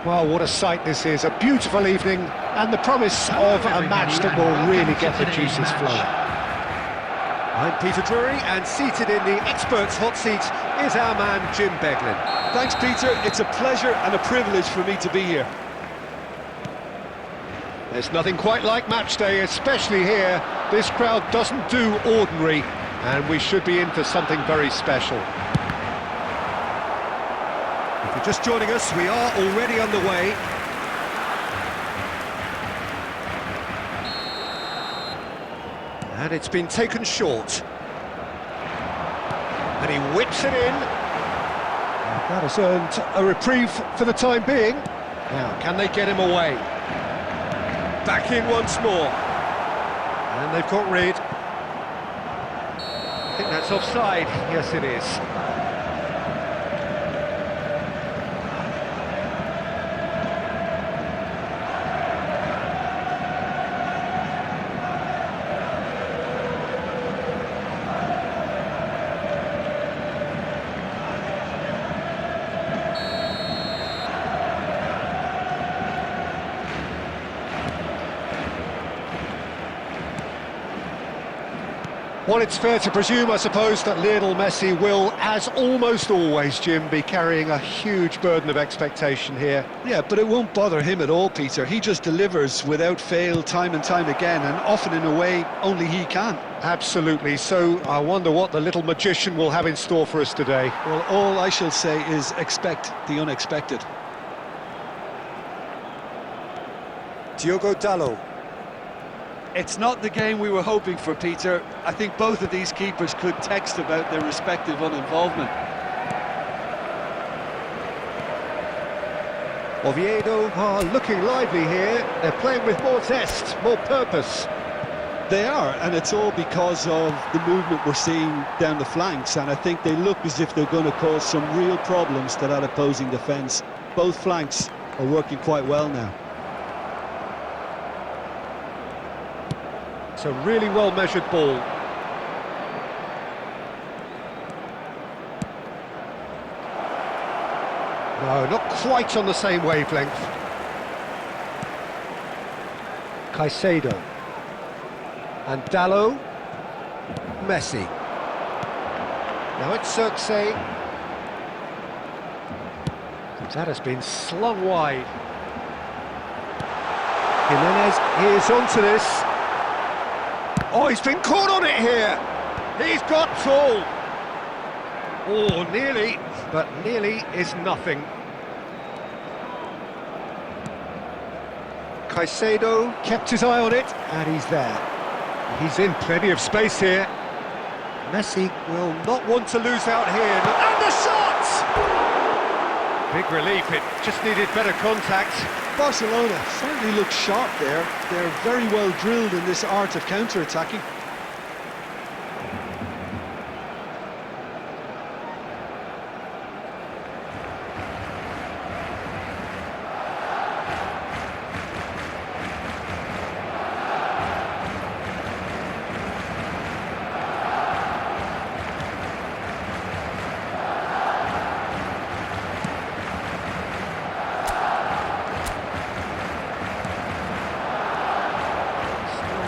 Well, what a sight this is, a beautiful evening, and the promise of a match that will really get the juices flowing. I'm Peter Drury, and seated in the experts' hot seat is our man Jim Beglin. Thanks, Peter. It's a pleasure and a privilege for me to be here. There's nothing quite like match day, especially here. This crowd doesn't do ordinary, and we should be in for something very special. If you're just joining us, we are already underway. And it's been taken short. And he whips it in. And that has earned a reprieve for the time being. Now, can they get him away? Back in once more. And they've got rid. I think that's offside. Yes, it is. Well, it's fair to presume, I suppose, that Lionel Messi will, as almost always, Jim, be carrying a huge burden of expectation here. Yeah, but it won't bother him at all, Peter. He just delivers without fail time and time again, and often in a way only he can. Absolutely. So I wonder what the little magician will have in store for us today. Well, all I shall say is expect the unexpected. Diogo Dalot. It's not the game we were hoping for, Peter. I think both of these keepers could text about their respective uninvolvement. Oviedo are looking lively here. They're playing with more zest, more purpose. They are, and it's all because of the movement we're seeing down the flanks, and I think they look as if they're going to cause some real problems to that opposing defence. Both flanks are working quite well now. It's a really well-measured ball. No, not quite on the same wavelength. Caicedo. And Dalot. Messi. Now it's Xerxes. That has been slung wide. Jimenez is onto this. Oh, he's been caught on it here. He's got tall. Oh, nearly, but nearly is nothing. Caicedo kept his eye on it, and he's there. He's in plenty of space here. Messi will not want to lose out here. And the shot! Big relief, it just needed better contact. Barcelona certainly look sharp there. They're very well drilled in this art of counter-attacking.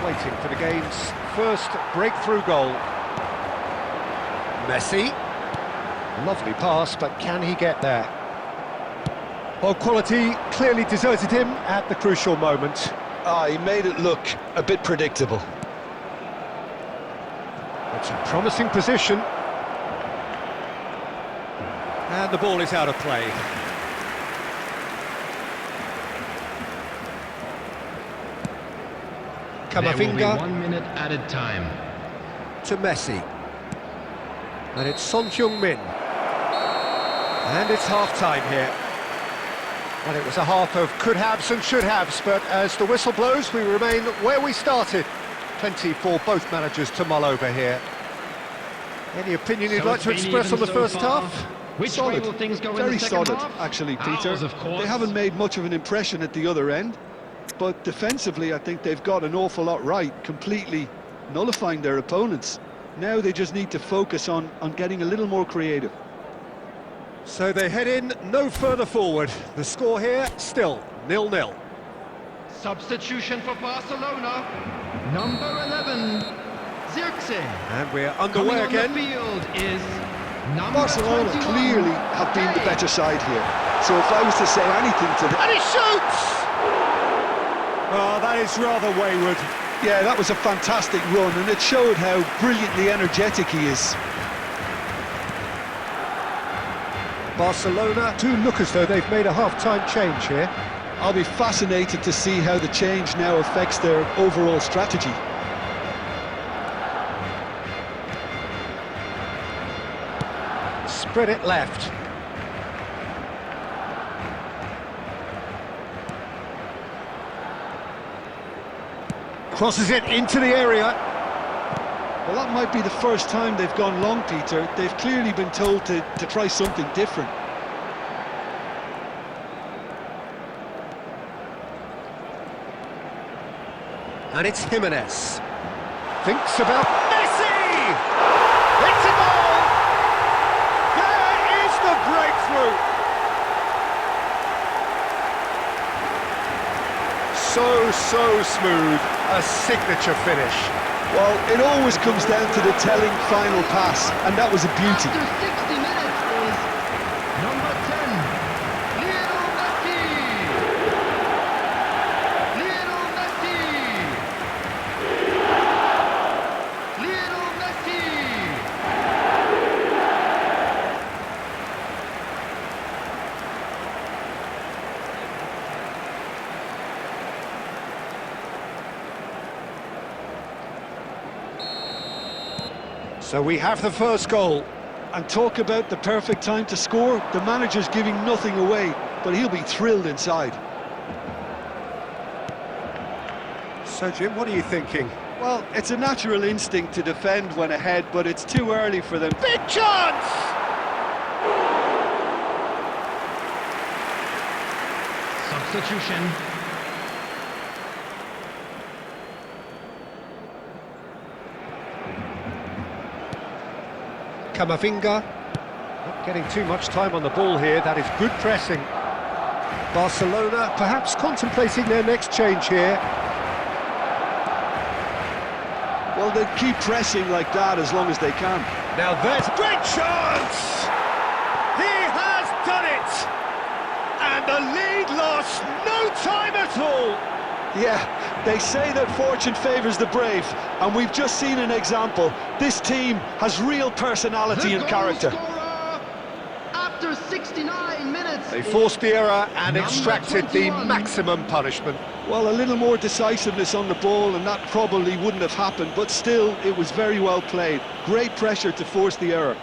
Waiting for the game's first breakthrough goal. Messi. Lovely pass, but can he get there? Well, quality clearly deserted him at the crucial moment. He made it look a bit predictable. It's a promising position. And the ball is out of play. There will be 1 minute added time. To Messi. And it's Son Heung-min. And it's half-time here. Well, it was a half of could-haves and should-haves, but as the whistle blows, we remain where we started. Plenty for both managers to mull over here. Any opinion you'd like to express on the first half? Which way will things go in the Very second solid, half? actually, Peter. Ours, of course. They haven't made much of an impression at the other end, but defensively I think they've got an awful lot right, completely nullifying their opponents. Now they just need to focus on getting a little more creative. So they head in no further forward. The score here, still 0-0. Substitution for Barcelona. Number 11, Zirkzee. And we're underway again. On the field is number Barcelona 21, clearly have been the better side here. So if I was to say anything to them... And he shoots! Oh, that is rather wayward. Yeah, that was a fantastic run, and it showed how brilliantly energetic he is. Barcelona do look as though they've made a half-time change here. I'll be fascinated to see how the change now affects their overall strategy. Spread it left. Crosses it into the area. Well, that might be the first time they've gone long, Peter. They've clearly been told to try something different. And it's Jimenez. Thinks about Messi! It's a goal! There is the breakthrough! So smooth. A signature finish. Well, it always comes down to the telling final pass, and that was a beauty. After 60 minutes is number 10, Lionel Messi. Lionel Messi. Lionel Messi. So we have the first goal. And talk about the perfect time to score. The manager's giving nothing away, but he'll be thrilled inside. So Jim, what are you thinking? Well, it's a natural instinct to defend when ahead, but it's too early for them. Big chance! Substitution. Camavinga, not getting too much time on the ball here. That is good pressing. Barcelona perhaps contemplating their next change here. Well, they keep pressing like that as long as they can. Now there's a great chance! He has done it! And the lead lost no time at all! Yeah, they say that fortune favours the brave, and we've just seen an example. This team has real personality and character. After 69 minutes. They forced the error and Number extracted the 21. maximum punishment. Well, a little more decisiveness on the ball, and that probably wouldn't have happened, but still, it was very well played. Great pressure to force the error.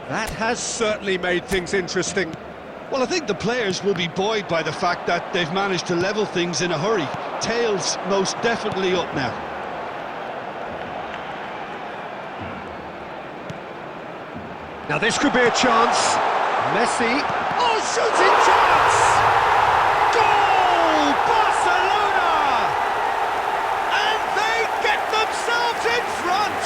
That has certainly made things interesting. Well, I think the players will be buoyed by the fact that they've managed to level things in a hurry. Tails most definitely up now. Now this could be a chance. Messi. Oh, shooting chance! Goal! Barcelona! And they get themselves in front!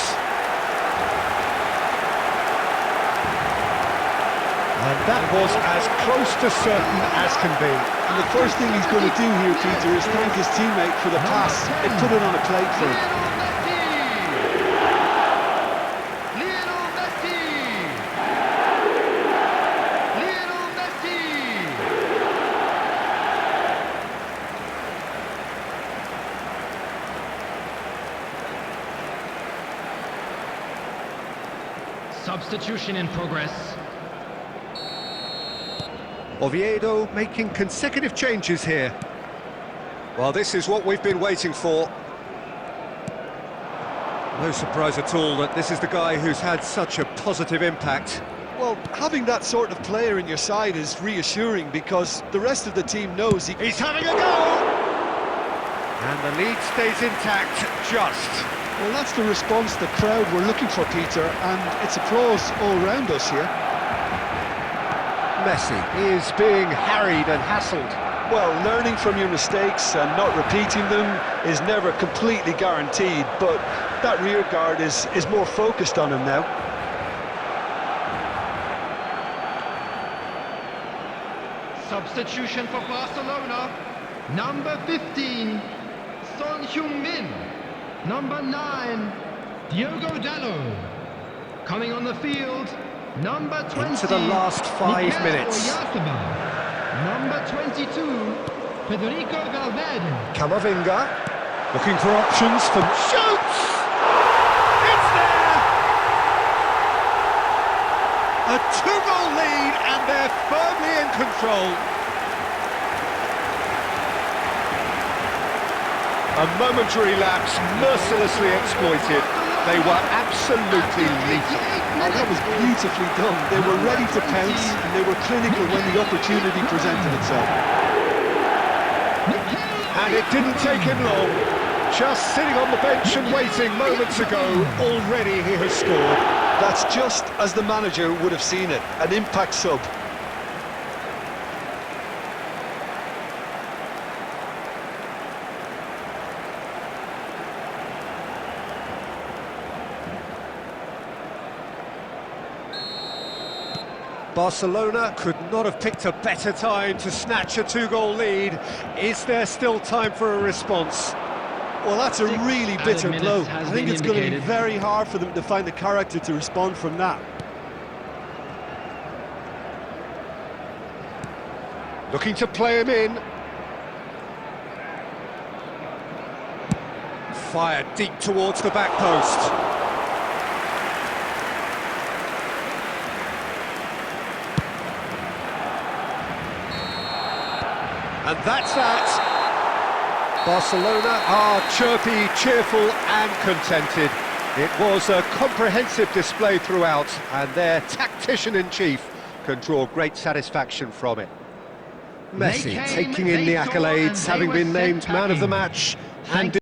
And that was as close to certain as can be. And the first thing he's going to do here, Peter, is thank his teammate for the pass. It put it on a plate for him. Lionel Messi. Lionel Messi. Substitution in progress. Oviedo making consecutive changes here. Well, this is what we've been waiting for. No surprise at all that this is the guy who's had such a positive impact. Well, having that sort of player in your side is reassuring because the rest of the team knows He's having a go! And the lead stays intact, just. Well, that's the response the crowd were looking for, Peter, and it's applause all round us here. Messi is being harried and hassled. Well, learning from your mistakes and not repeating them is never completely guaranteed, but that rear guard is more focused on him now. Substitution for Barcelona. Number 15, Son Heung-min. Number 9, Diogo Dalot. Coming on the field, number 20. Into the last 5 minutes. Number 22, Federico Valverde. Camavinga, looking for options for... Shoots! It's there! A 2-goal lead, and they're firmly in control. A momentary lapse, mercilessly exploited. They were absolutely lethal. Oh, that was beautifully done. They were ready to pounce, and they were clinical when the opportunity presented itself. And it didn't take him long. Just sitting on the bench and waiting moments ago, already he has scored. That's just as the manager would have seen it, an impact sub. Barcelona could not have picked a better time to snatch a 2-goal lead. Is there still time for a response? Well, that's a really bitter blow. I think it's going to be very hard for them to find the character to respond from that. Looking to play him in. Fired deep towards the back post. And that's that. Barcelona are chirpy, cheerful and contented. It was a comprehensive display throughout, and their tactician-in-chief can draw great satisfaction from it. Messi taking in the accolades, having been named man of the match and